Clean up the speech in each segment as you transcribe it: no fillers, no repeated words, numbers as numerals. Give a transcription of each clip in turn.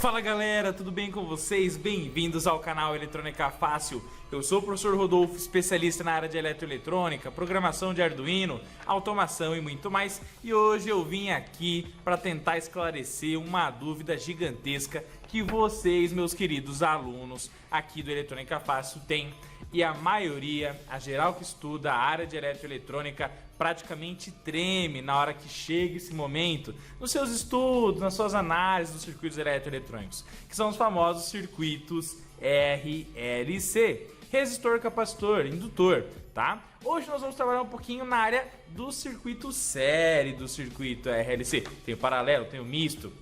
Fala galera, tudo bem com vocês? Bem-vindos ao canal Eletrônica Fácil. Eu sou o professor Rodolfo, especialista na área de eletroeletrônica, programação de Arduino, automação e muito mais. E hoje eu vim aqui para tentar esclarecer uma dúvida gigantesca que vocês, meus queridos alunos aqui do Eletrônica Fácil, têm. E a maioria, a geral que estuda a área de eletroeletrônica, praticamente treme na hora que chega esse momento, nos seus estudos, nas suas análises dos circuitos eletroeletrônicos, que são os famosos circuitos RLC, resistor, capacitor, indutor, tá? Hoje nós vamos trabalhar um pouquinho na área do circuito série do circuito RLC. Tem o paralelo, tem o misto,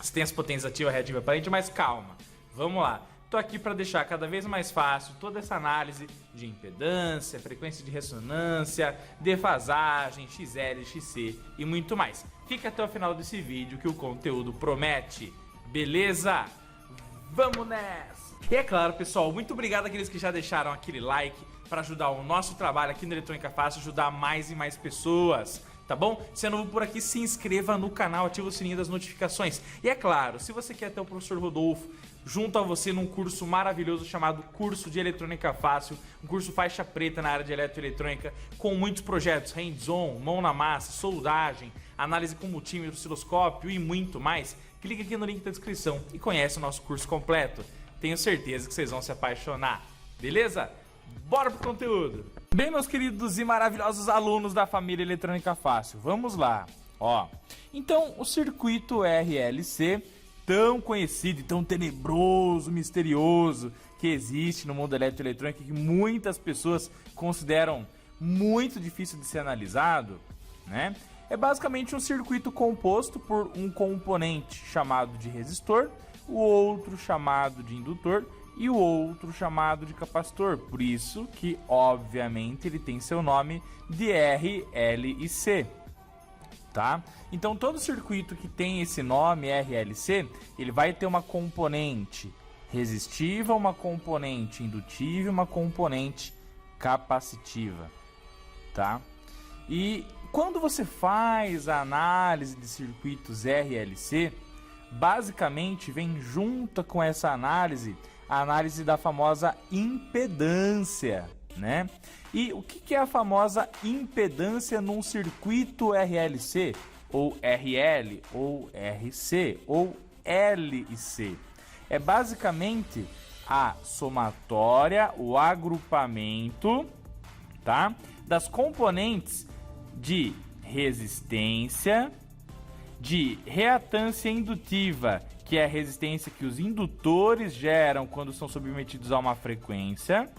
você tem as potências ativa, reativa e aparente, mas calma, vamos lá. Estou aqui para deixar cada vez mais fácil toda essa análise de impedância, frequência de ressonância, defasagem, XL, XC e muito mais. Fica até o final desse vídeo que o conteúdo promete, beleza? Vamos nessa! E é claro, pessoal, muito obrigado àqueles que já deixaram aquele like para ajudar o nosso trabalho aqui no Eletrônica Fácil, ajudar mais e mais pessoas. Tá bom? Se é novo por aqui, se inscreva no canal, ativa o sininho das notificações. E é claro, se você quer ter o professor Rodolfo junto a você num curso maravilhoso chamado Curso de Eletrônica Fácil, um curso faixa preta na área de eletroeletrônica, com muitos projetos, hands-on, mão na massa, soldagem, análise com multímetro, osciloscópio e muito mais, clique aqui no link da descrição e conhece o nosso curso completo. Tenho certeza que vocês vão se apaixonar, beleza? Bora pro conteúdo! Bem, meus queridos e maravilhosos alunos da família Eletrônica Fácil, vamos lá. Ó, então o circuito RLC, tão conhecido e tão tenebroso, misterioso, que existe no mundo eletroeletrônico, que muitas pessoas consideram muito difícil de ser analisado, né? É basicamente um circuito composto por um componente chamado de resistor, o outro chamado de indutor e o outro chamado de capacitor, por isso que, obviamente, ele tem seu nome de RLC, tá? Então, todo circuito que tem esse nome, RLC, ele vai ter uma componente resistiva, uma componente indutiva e uma componente capacitiva, tá? E quando você faz a análise de circuitos RLC, basicamente vem junto com essa análise a análise da famosa impedância, né? E o que é a famosa impedância num circuito RLC, ou RL, ou RC, ou L e C? É basicamente a somatória, o agrupamento, tá? Das componentes de resistência, de reatância indutiva, que é a resistência que os indutores geram quando são submetidos a uma frequência,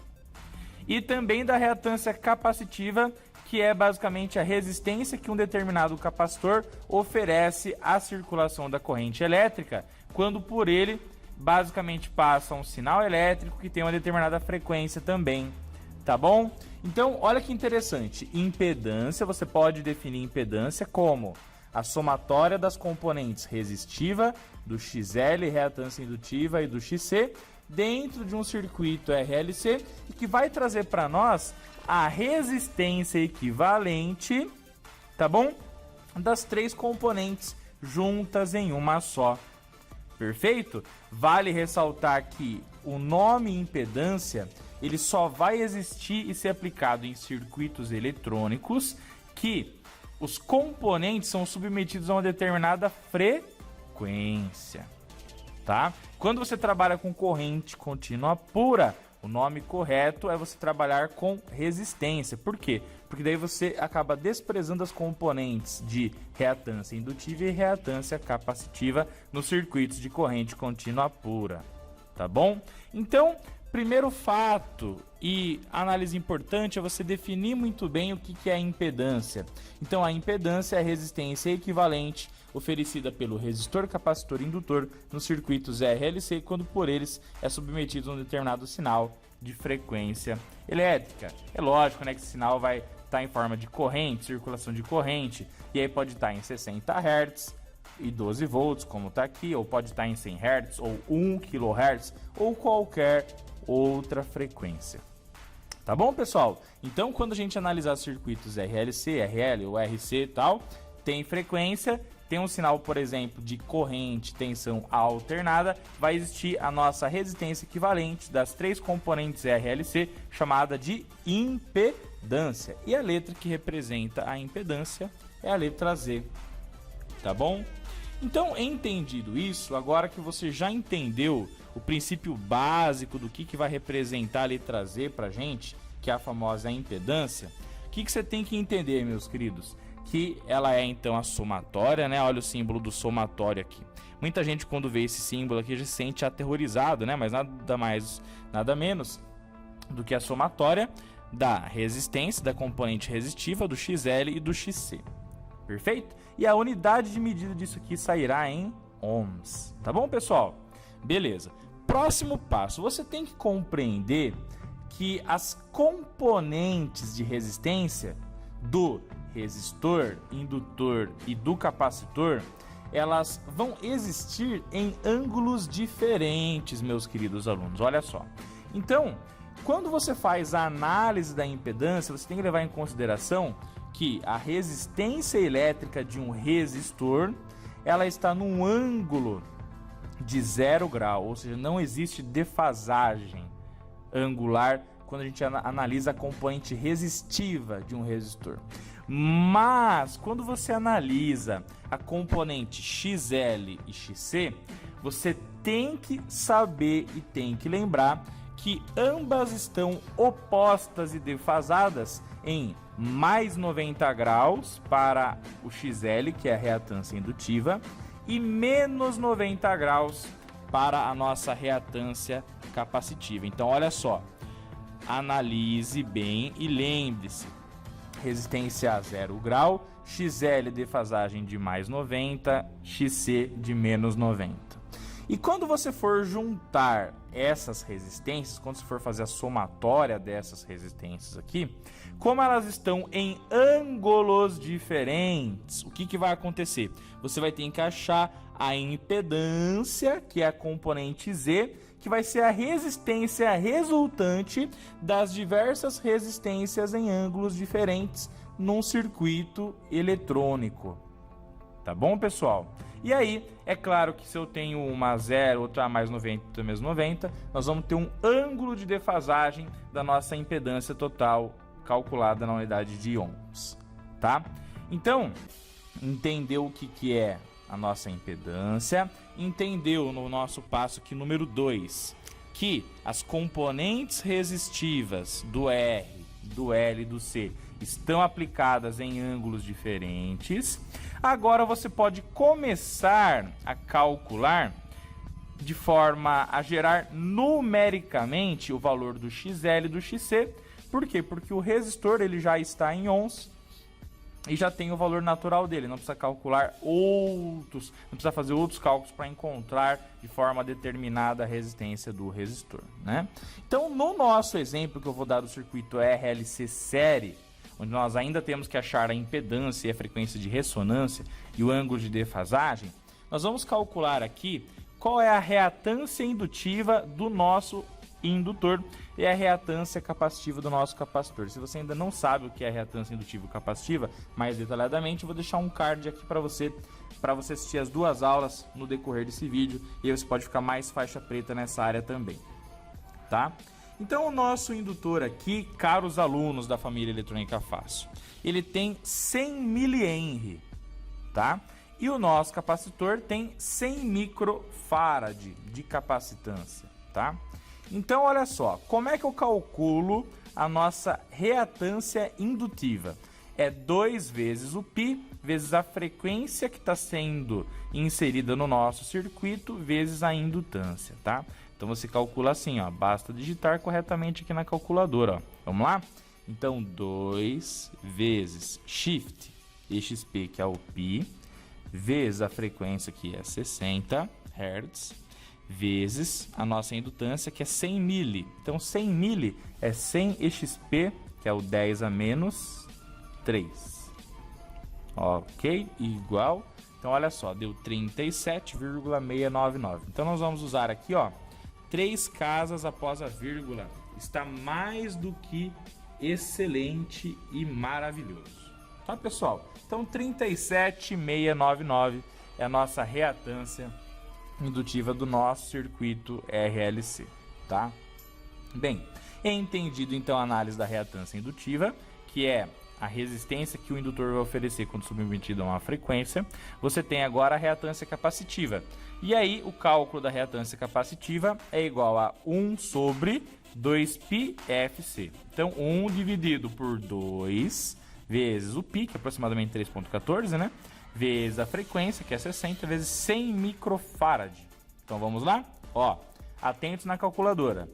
e também da reatância capacitiva, que é basicamente a resistência que um determinado capacitor oferece à circulação da corrente elétrica, quando por ele basicamente passa um sinal elétrico que tem uma determinada frequência também, tá bom? Então, olha que interessante, impedância, você pode definir impedância como a somatória das componentes resistiva, do XL, reatância indutiva e do XC, dentro de um circuito RLC, e que vai trazer para nós a resistência equivalente, tá bom? Das três componentes juntas em uma só. Perfeito? Vale ressaltar que o nome impedância, ele só vai existir e ser aplicado em circuitos eletrônicos que os componentes são submetidos a uma determinada frequência, tá? Quando você trabalha com corrente contínua pura, o nome correto é você trabalhar com resistência. Por quê? Porque daí você acaba desprezando as componentes de reatância indutiva e reatância capacitiva nos circuitos de corrente contínua pura, tá bom? Então, primeiro fato e análise importante é você definir muito bem o que é a impedância. Então, a impedância é a resistência equivalente oferecida pelo resistor, capacitor e indutor nos circuitos RLC, quando por eles é submetido a um determinado sinal de frequência elétrica. É lógico, né, que esse sinal vai estar em forma de corrente, circulação de corrente, e aí pode estar em 60 Hz e 12 volts, como está aqui, ou pode estar em 100 Hz, ou 1 kHz, ou qualquer outra frequência. Tá bom, pessoal? Então, quando a gente analisar circuitos RLC, RL ou RC e tal, tem frequência, tem um sinal, por exemplo, de corrente, tensão alternada, vai existir a nossa resistência equivalente das 3 componentes RLC, chamada de impedância. E a letra que representa a impedância é a letra Z, tá bom? Então, entendido isso, agora que você já entendeu o princípio básico do que vai representar a letra Z pra gente, que é a famosa impedância, o que você tem que entender, meus queridos? Que ela é então a somatória, né? Olha o símbolo do somatório aqui. Muita gente, quando vê esse símbolo aqui, já se sente aterrorizado, né? Mas nada mais, nada menos do que a somatória da resistência, da componente resistiva, do XL e do XC. Perfeito? E a unidade de medida disso aqui sairá em ohms. Tá bom, pessoal? Beleza. Próximo passo. Você tem que compreender que as componentes de resistência do resistor, indutor e do capacitor, elas vão existir em ângulos diferentes, meus queridos alunos. Olha só. Então, quando você faz a análise da impedância, você tem que levar em consideração que a resistência elétrica de um resistor, ela está num ângulo de 0 grau, ou seja, não existe defasagem angular quando a gente analisa a componente resistiva de um resistor. Mas quando você analisa a componente XL e XC, você tem que saber e tem que lembrar que ambas estão opostas e defasadas em mais 90 graus para o XL, que é a reatância indutiva, e menos 90 graus para a nossa reatância capacitiva. Então, olha só, analise bem e lembre-se: resistência a 0 grau, XL defasagem de mais 90, XC de menos 90. E quando você for juntar essas resistências, quando você for fazer a somatória dessas resistências aqui, como elas estão em ângulos diferentes, o que vai acontecer? Você vai ter que achar a impedância, que é a componente Z, que vai ser a resistência resultante das diversas resistências em ângulos diferentes num circuito eletrônico. Tá bom, pessoal? E aí, é claro que se eu tenho uma 0, outra mais 90, outra menos 90, nós vamos ter um ângulo de defasagem da nossa impedância total calculada na unidade de ohms, tá? Então, entendeu o que é a nossa impedância, entendeu no nosso passo aqui número 2, que as componentes resistivas do R, do L e do C estão aplicadas em ângulos diferentes. Agora você pode começar a calcular de forma a gerar numericamente o valor do XL e do XC. Por quê? Porque o resistor ele já está em ohms e já tem o valor natural dele. Não precisa calcular outros, não precisa fazer outros cálculos para encontrar de forma determinada a resistência do resistor, né? Então, no nosso exemplo que eu vou dar do circuito RLC série, onde nós ainda temos que achar a impedância e a frequência de ressonância e o ângulo de defasagem, nós vamos calcular aqui qual é a reatância indutiva do nosso indutor e a reatância capacitiva do nosso capacitor. Se você ainda não sabe o que é reatância indutiva e capacitiva, mais detalhadamente, eu vou deixar um card aqui para você assistir as 2 aulas no decorrer desse vídeo, e aí você pode ficar mais faixa preta nessa área também, tá? Então, o nosso indutor aqui, caros alunos da família Eletrônica Fácil, ele tem 100 mH, tá? E o nosso capacitor tem 100 microfarad de capacitância, tá? Então, olha só, como é que eu calculo a nossa reatância indutiva? É 2 vezes o π, vezes a frequência que está sendo inserida no nosso circuito, vezes a indutância, tá? Então, você calcula assim, ó, basta digitar corretamente aqui na calculadora, ó. Vamos lá? Então, 2 vezes shift EXP, que é o π, vezes a frequência, que é 60 Hz, vezes a nossa indutância, que é 100 mili. Então, 100 mili é 100 EXP, que é o 10 a menos 3. Ok? Igual. Então, olha só, deu 37,699. Então, nós vamos usar aqui, ó, 3 casas após a vírgula. Está mais do que excelente e maravilhoso. Tá, pessoal? Então 37699 é a nossa reatância indutiva do nosso circuito RLC, tá? Bem, entendido então a análise da reatância indutiva, que é a resistência que o indutor vai oferecer quando submetido a uma frequência, você tem agora a reatância capacitiva. E aí o cálculo da reatância capacitiva é igual a 1 sobre 2πfc. Então 1 dividido por 2 vezes o π, que é aproximadamente 3,14, né? Vezes a frequência, que é 60, vezes 100 microfarad. Então vamos lá? Ó, atentos na calculadora.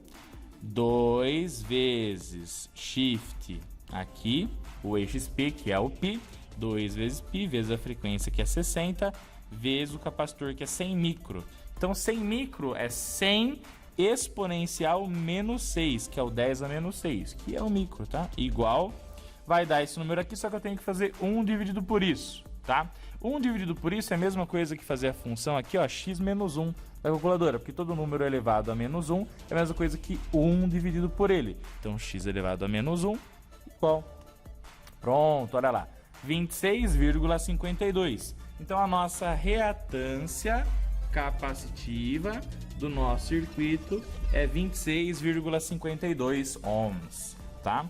2 vezes shift aqui, o exp, que é o π, 2 vezes π, vezes a frequência, que é 60, vezes o capacitor, que é 100 micro. Então 100 micro é 100 exponencial menos 6, que é o 10 a menos 6, que é o micro, tá? Igual, vai dar esse número aqui, só que eu tenho que fazer 1 dividido por isso, tá? 1 dividido por isso é a mesma coisa que fazer a função aqui, ó, x menos 1 da calculadora, porque todo número elevado a menos 1 é a mesma coisa que 1 dividido por ele. Então x elevado a menos 1 igual. Pronto, olha lá, 26,52. Então a nossa reatância capacitiva do nosso circuito é 26,52 ohms, tá?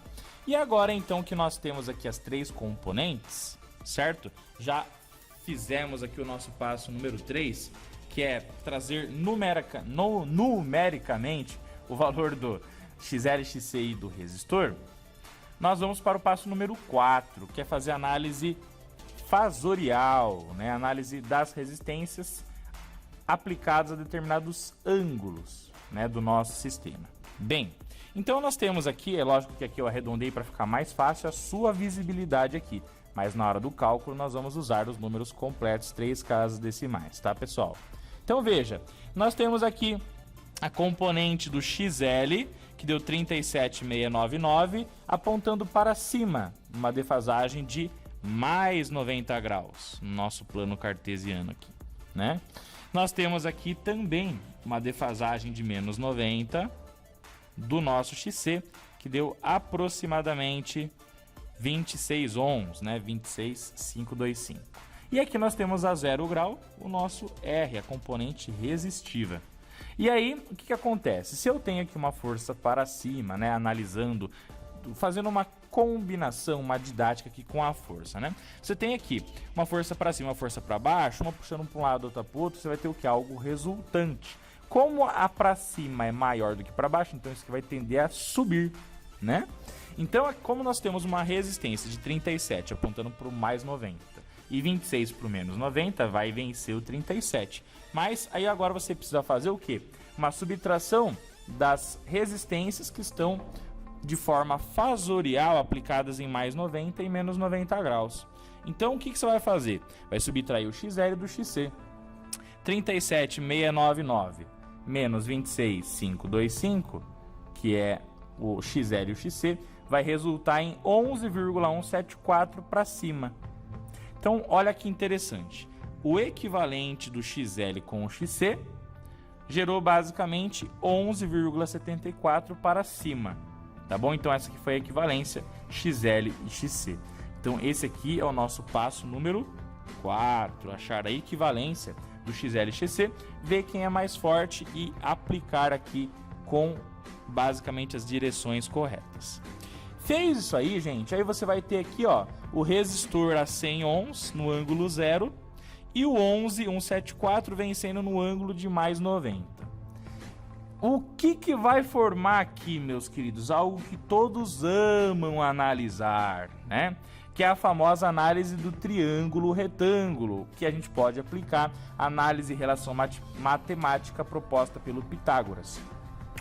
E agora então que nós temos aqui as três componentes, certo? Já fizemos aqui o nosso passo número 3, que é trazer numericamente o valor do XL, XC e do resistor. Nós vamos para o passo número 4, que é fazer análise fasorial, né? Análise das resistências aplicadas a determinados ângulos, né, do nosso sistema. Bem, então nós temos aqui, é lógico que aqui eu arredondei para ficar mais fácil a sua visibilidade aqui, mas na hora do cálculo nós vamos usar os números completos, 3 casas decimais, tá, pessoal? Então veja, nós temos aqui a componente do XL, que deu 37,699, apontando para cima, uma defasagem de mais 90 graus, no nosso plano cartesiano aqui, né? Nós temos aqui também uma defasagem de menos 90 do nosso XC, que deu aproximadamente 26 ohms, né? 26,525. E aqui nós temos a 0 grau, o nosso R, a componente resistiva. E aí, o que acontece? Se eu tenho aqui uma força para cima, né? Analisando, fazendo uma combinação, uma didática aqui com a força, né? Você tem aqui uma força para cima, uma força para baixo, uma puxando para um lado, outra para o outro, você vai ter o que? Algo resultante. Como a para cima é maior do que para baixo, então isso aqui vai tender a subir, né? Então, como nós temos uma resistência de 37 apontando para o mais 90 e 26 para o menos 90, vai vencer o 37. Mas aí agora você precisa fazer o quê? Uma subtração das resistências que estão de forma fasorial aplicadas em mais 90 e menos 90 graus. Então o que você vai fazer? Vai subtrair o XL do XC. 37,699 menos 26,525, que é o XL e o XC, vai resultar em 11,174 para cima. Então olha que interessante. O equivalente do XL com o XC gerou basicamente 11,74 para cima. Tá bom? Então essa aqui foi a equivalência XL e XC. Então esse aqui é o nosso passo número 4. Achar a equivalência do XL e XC, ver quem é mais forte e aplicar aqui com basicamente as direções corretas. Fez isso aí, gente, aí você vai ter aqui, ó, o resistor a 100 ohms no ângulo 0 e o 11,174 vencendo no ângulo de mais 90. O que vai formar aqui, meus queridos? Algo que todos amam analisar, né? Que é a famosa análise do triângulo retângulo, que a gente pode aplicar análise e relação matemática proposta pelo Pitágoras.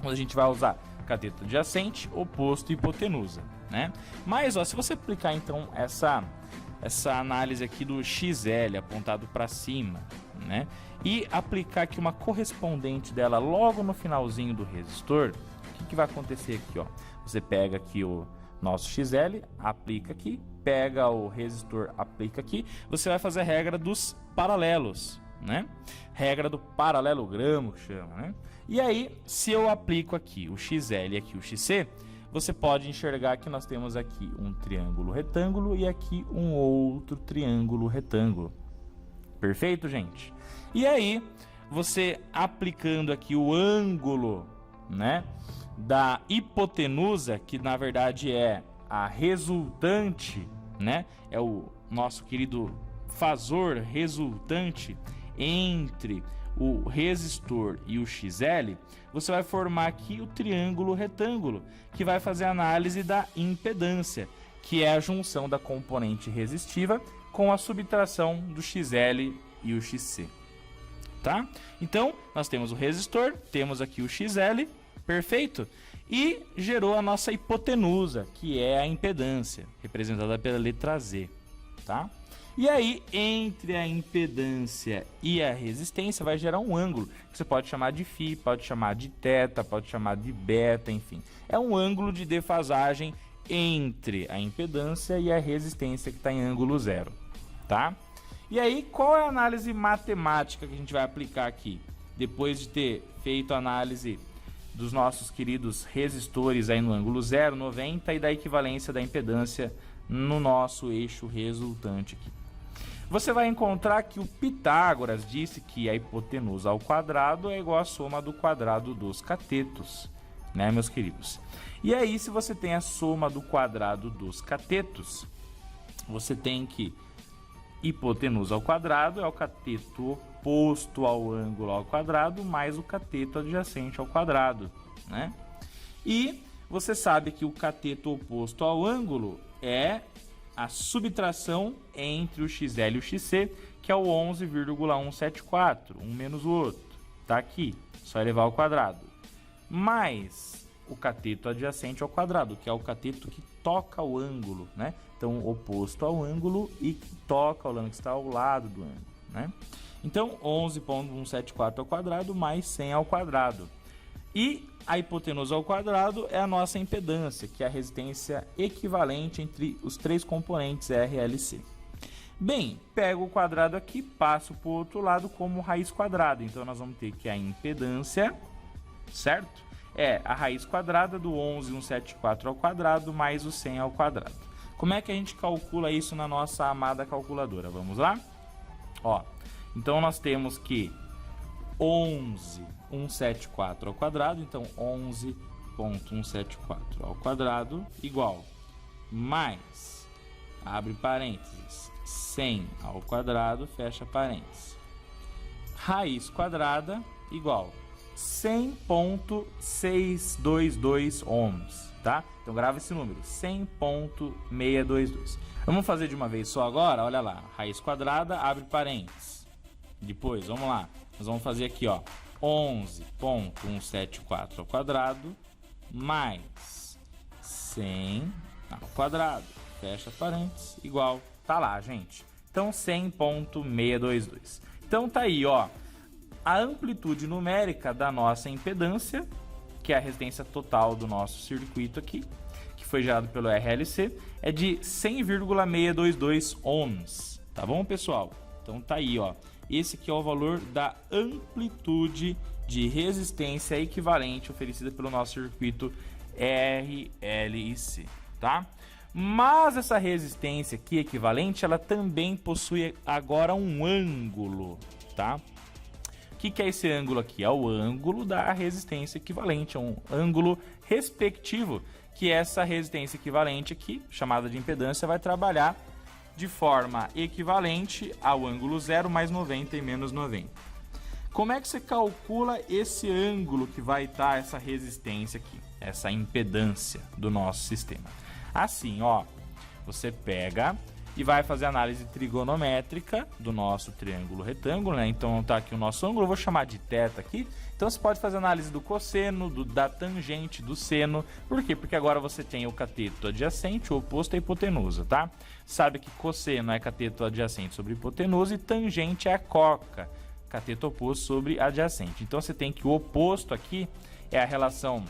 Onde a gente vai usar cateto adjacente, oposto e hipotenusa, né? Mas, ó, se você aplicar então essa análise aqui do XL apontado para cima, né? E aplicar aqui uma correspondente dela logo no finalzinho do resistor, o que vai acontecer aqui, ó? Você pega aqui o nosso XL, aplica aqui, pega o resistor, aplica aqui, você vai fazer a regra dos paralelos, né? Regra do paralelogramo, que chama, né? E aí, se eu aplico aqui o XL e aqui o XC, você pode enxergar que nós temos aqui um triângulo retângulo e aqui um outro triângulo retângulo. Perfeito, gente? E aí, você aplicando aqui o ângulo, né, da hipotenusa, que na verdade é a resultante, né, é o nosso querido fasor resultante entre o resistor e o XL, você vai formar aqui o triângulo retângulo, que vai fazer a análise da impedância, que é a junção da componente resistiva com a subtração do XL e o XC. Tá? Então, nós temos o resistor, temos aqui o XL, perfeito? E gerou a nossa hipotenusa, que é a impedância, representada pela letra Z. Tá? E aí, entre a impedância e a resistência, vai gerar um ângulo, que você pode chamar de φ, pode chamar de θ, pode chamar de beta, enfim. É um ângulo de defasagem entre a impedância e a resistência, que está em ângulo zero. Tá? E aí, qual é a análise matemática que a gente vai aplicar aqui? Depois de ter feito a análise dos nossos queridos resistores aí no ângulo 0, 90 e da equivalência da impedância no nosso eixo resultante aqui. Você vai encontrar que o Pitágoras disse que a hipotenusa ao quadrado é igual à soma do quadrado dos catetos, né, meus queridos? E aí, se você tem a soma do quadrado dos catetos, você tem que hipotenusa ao quadrado é o cateto oposto ao ângulo ao quadrado mais o cateto adjacente ao quadrado, né? E você sabe que o cateto oposto ao ângulo é a subtração entre o XL e o XC, que é o 11,174, um menos o outro. Tá aqui, só elevar ao quadrado. Mais o cateto adjacente ao quadrado, que é o cateto que toca o ângulo, né? Então, oposto ao ângulo e que toca o ângulo, que está ao lado do ângulo, né? Então, 11,174 ao quadrado mais 100 ao quadrado. E a hipotenusa ao quadrado é a nossa impedância, que é a resistência equivalente entre os três componentes R, L e C. Bem, pego o quadrado aqui, passo para o outro lado como raiz quadrada. Então, nós vamos ter que a impedância, certo? É a raiz quadrada do 11,174 ao quadrado mais o 100 ao quadrado. Como é que a gente calcula isso na nossa amada calculadora? Vamos lá? Ó, então, nós temos que 11,174 ao quadrado, então 11,174 ao quadrado igual mais, abre parênteses, 100 ao quadrado, fecha parênteses, raiz quadrada igual 100,622 ohms, tá? Então grava esse número, 100,622. Vamos fazer de uma vez só agora, olha lá, raiz quadrada, abre parênteses. Depois, vamos lá, nós vamos fazer aqui, ó, 11,174 ao quadrado mais 100 ao quadrado, fecha parênteses, igual, tá lá, gente. Então, 100,622. Então, tá aí, ó, a amplitude numérica da nossa impedância, que é a resistência total do nosso circuito aqui, que foi gerado pelo RLC, é de 100,622 ohms, tá bom, pessoal? Então, tá aí, ó. Esse aqui é o valor da amplitude de resistência equivalente oferecida pelo nosso circuito R, L e C, tá? Mas essa resistência aqui equivalente, ela também possui agora um ângulo, tá? O que é esse ângulo aqui? É o ângulo da resistência equivalente, é um ângulo respectivo, que essa resistência equivalente aqui, chamada de impedância, vai trabalhar de forma equivalente ao ângulo 0 mais 90 e menos 90. Como é que você calcula esse ângulo que vai estar essa resistência aqui, essa impedância do nosso sistema? Assim, ó, você pega e vai fazer análise trigonométrica do nosso triângulo retângulo, né? Então tá aqui o nosso ângulo, eu vou chamar de θ aqui. Então você pode fazer análise do cosseno, da tangente, do seno. Por quê? Porque agora você tem o cateto adjacente, o oposto à hipotenusa, tá? Sabe que cosseno é cateto adjacente sobre hipotenusa e tangente é a coca, cateto oposto sobre adjacente. Então você tem que o oposto aqui é a relação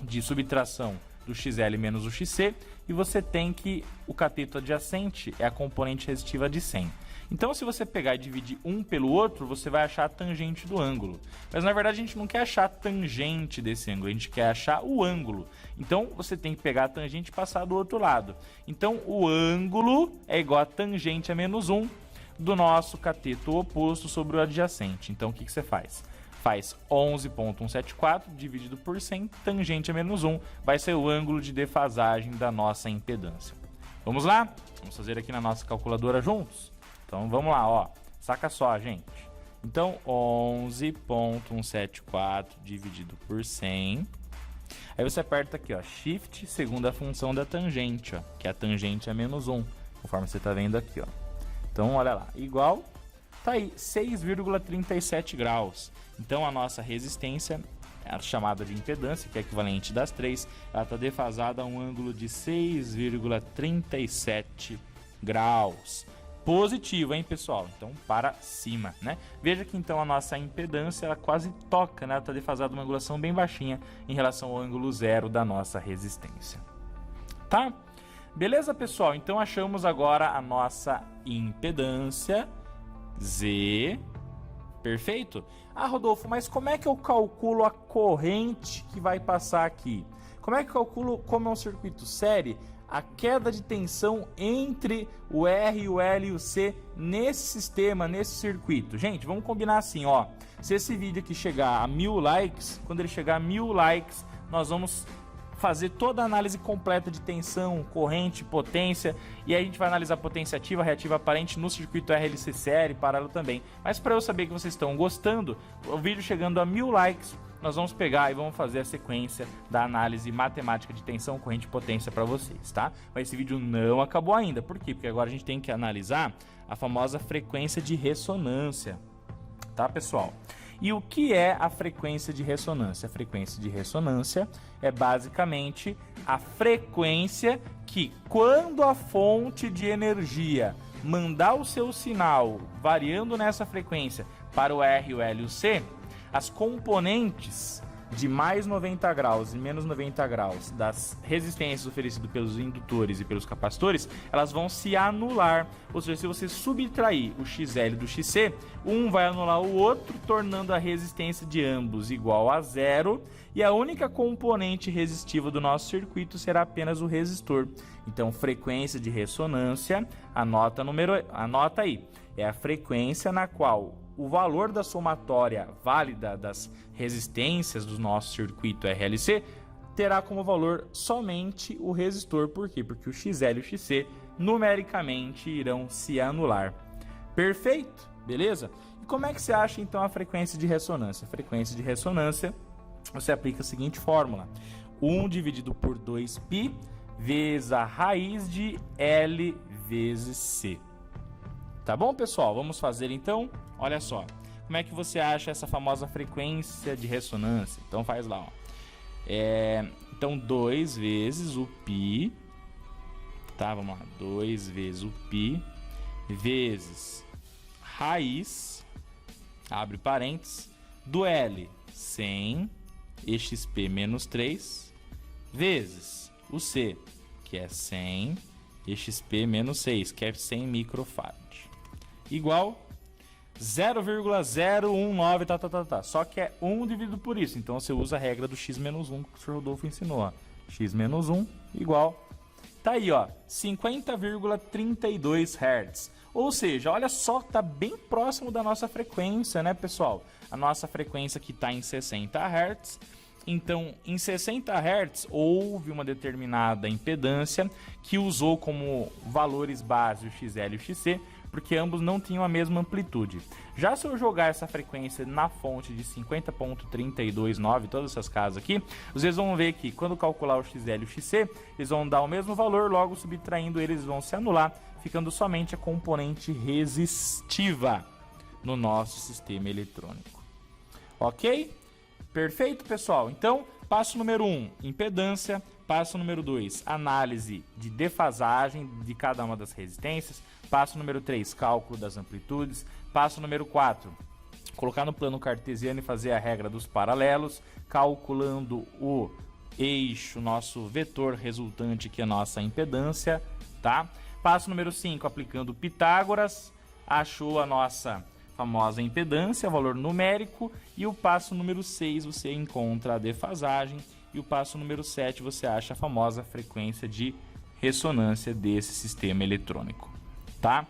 de subtração do XL menos o XC, e você tem que o cateto adjacente é a componente resistiva de 100. Então, se você pegar e dividir um pelo outro, você vai achar a tangente do ângulo. Mas, na verdade, a gente não quer achar a tangente desse ângulo, a gente quer achar o ângulo. Então, você tem que pegar a tangente e passar do outro lado. Então, o ângulo é igual a tangente a menos 1 do nosso cateto oposto sobre o adjacente. Então, o que você faz? Faz 11,174 dividido por 100, tangente a menos 1, vai ser o ângulo de defasagem da nossa impedância. Vamos lá? Vamos fazer aqui na nossa calculadora juntos? Então vamos lá, ó. Saca só, gente. Então 11,174 dividido por 100. Aí você aperta aqui, ó, Shift, segunda função da tangente, ó, que é a tangente a menos 1, conforme você está vendo aqui, ó. Então olha lá, igual, tá aí, 6,37 graus. Então a nossa resistência, a chamada de impedância, que é equivalente das 3, ela está defasada a um ângulo de 6,37 graus. Positivo, hein, pessoal? Então para cima, né? Veja que então a nossa impedância, ela quase toca, né? Ela está defasada uma angulação bem baixinha em relação ao ângulo zero da nossa resistência. Tá? Beleza, pessoal? Então achamos agora a nossa impedância Z. Perfeito? Ah, Rodolfo, mas como é que eu calculo a corrente que vai passar aqui? Como é que eu calculo, como é um circuito série, a queda de tensão entre o R, o L e o C nesse sistema, nesse circuito? Gente, vamos combinar assim, ó. Se esse vídeo aqui chegar a 1000 likes, quando ele chegar a 1000 likes, nós vamos fazer toda a análise completa de tensão, corrente, potência, e aí a gente vai analisar potência ativa, reativa aparente no circuito RLC série, paralelo também. Mas para eu saber que vocês estão gostando, o vídeo chegando a 1000 likes, nós vamos pegar e vamos fazer a sequência da análise matemática de tensão, corrente e potência para vocês, tá? Mas esse vídeo não acabou ainda. Por quê? Porque agora a gente tem que analisar a famosa frequência de ressonância, tá, pessoal? E o que é a frequência de ressonância? A frequência de ressonância é basicamente a frequência que, quando a fonte de energia mandar o seu sinal variando nessa frequência para o R, o L e o C, as componentes de mais 90 graus e menos 90 graus das resistências oferecidas pelos indutores e pelos capacitores, elas vão se anular. Ou seja, se você subtrair o XL do XC, um vai anular o outro, tornando a resistência de ambos igual a zero, e a única componente resistiva do nosso circuito será apenas o resistor. Então, frequência de ressonância, anota aí, é a frequência na qual o valor da somatória válida das resistências do nosso circuito RLC terá como valor somente o resistor. Por quê? Porque o XL e o XC numericamente irão se anular. Perfeito? Beleza? E como é que você acha então a frequência de ressonância? A frequência de ressonância, você aplica a seguinte fórmula: 1 dividido por 2π vezes a raiz de L vezes C. Tá bom, pessoal? Vamos fazer então? Olha só, como é que você acha essa famosa frequência de ressonância? Então faz lá, ó. Então 2 vezes o π, tá? Vamos lá, 2 vezes o π vezes raiz, abre parênteses, do L 100 exp menos 3 vezes o C, que é 100 exp menos 6, que é 100 microfarad, igual 0,019, tá. Só que é 1 dividido por isso. Então você usa a regra do x menos 1 que o Sr. Rodolfo ensinou, ó. X menos 1 igual, tá aí, ó, 50,32 Hz. Ou seja, olha só, tá bem próximo da nossa frequência, né, pessoal? A nossa frequência que tá em 60 Hz. Então, em 60 Hz, houve uma determinada impedância que usou como valores base o XL e o XC, porque ambos não tinham a mesma amplitude. Já se eu jogar essa frequência na fonte de 50,329, todas essas casas aqui, vocês vão ver que quando calcular o XL e o XC, eles vão dar o mesmo valor, logo subtraindo eles vão se anular, ficando somente a componente resistiva no nosso sistema eletrônico. Ok? Perfeito, pessoal? Então, passo número 1, impedância. Passo número 2, análise de defasagem de cada uma das resistências. Passo número 3, cálculo das amplitudes. Passo número 4, colocar no plano cartesiano e fazer a regra dos paralelos, calculando o eixo, nosso vetor resultante, que é a nossa impedância, tá? Passo número 5, aplicando Pitágoras. achou a nossa famosa impedância, valor numérico, e o passo número 6 você encontra a defasagem, e o passo número 7 você acha a famosa frequência de ressonância desse sistema eletrônico, tá?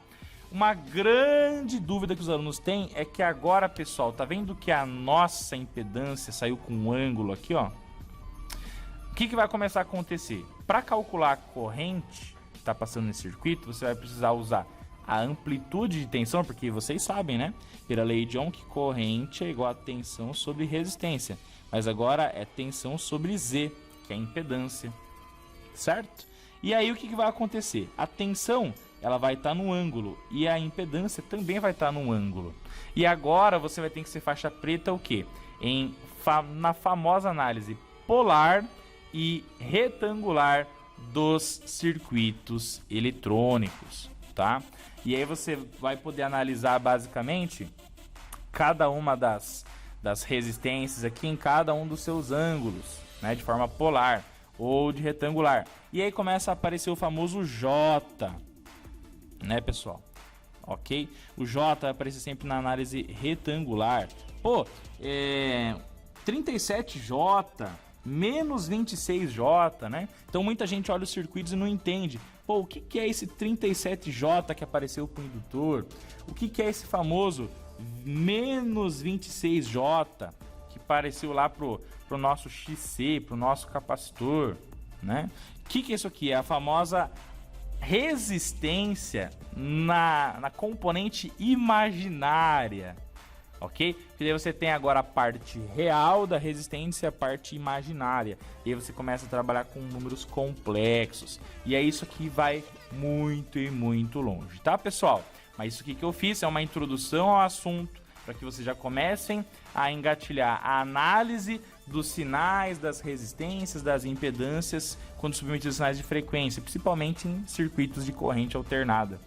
Uma grande dúvida que os alunos têm é que agora, pessoal, tá vendo que a nossa impedância saiu com um ângulo aqui, ó? O que vai começar a acontecer? Para calcular a corrente que está passando nesse circuito, você vai precisar usar a amplitude de tensão, porque vocês sabem, né? Pela lei de Ohm, que corrente é igual a tensão sobre resistência. Mas agora é tensão sobre Z, que é a impedância, certo? E aí o que vai acontecer? A tensão, ela vai estar no ângulo e a impedância também vai estar no ângulo. E agora você vai ter que ser faixa preta o quê? Na famosa análise polar e retangular dos circuitos eletrônicos, tá? E aí você vai poder analisar basicamente cada uma das resistências aqui em cada um dos seus ângulos, né, de forma polar ou de retangular. E aí começa a aparecer o famoso J, né, pessoal? Ok? O J vai aparecer sempre na análise retangular. Pô, 37J, menos 26J, né? Então muita gente olha os circuitos e não entende. Pô, o que é esse 37J que apareceu para o indutor? O que é esse famoso menos 26J que apareceu lá pro nosso XC, pro nosso capacitor, né? O que é isso aqui? É a famosa resistência na componente imaginária, ok? Porque daí você tem agora a parte real da resistência e a parte imaginária. E aí você começa a trabalhar com números complexos. E aí isso aqui vai muito e muito longe, tá, pessoal? Mas isso aqui que eu fiz é uma introdução ao assunto, para que vocês já comecem a engatilhar a análise dos sinais, das resistências, das impedâncias quando submetidos a sinais de frequência, principalmente em circuitos de corrente alternada.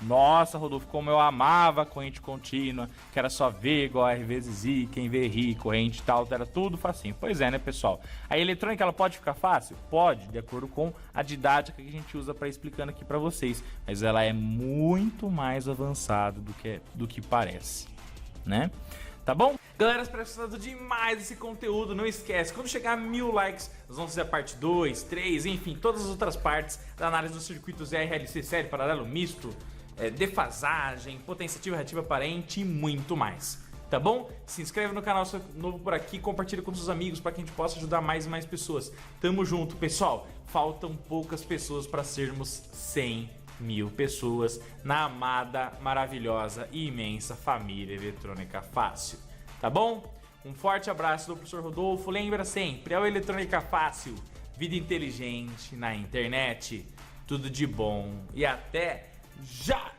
Nossa, Rodolfo, como eu amava a corrente contínua, que era só V igual a R vezes I, quem vê ri, corrente e tal, era tudo facinho. Pois é, né, pessoal? A eletrônica, ela pode ficar fácil? Pode, de acordo com a didática que a gente usa para explicando aqui para vocês. Mas ela é muito mais avançada do que parece, né? Tá bom? Galera, espero que tenham gostado demais desse conteúdo. Não esquece, quando chegar a 1000 likes, nós vamos fazer a parte 2, 3, enfim, todas as outras partes da análise dos circuitos RLC, série, paralelo, misto, defasagem, potência ativa, reativa aparente e muito mais. Tá bom? Se inscreve no canal se é novo por aqui, compartilha com seus amigos para que a gente possa ajudar mais e mais pessoas. Tamo junto, pessoal. Faltam poucas pessoas para sermos 100.000 pessoas na amada, maravilhosa e imensa família Eletrônica Fácil. Tá bom? Um forte abraço do professor Rodolfo. Lembra sempre, é o Eletrônica Fácil, vida inteligente na internet. Tudo de bom e até já!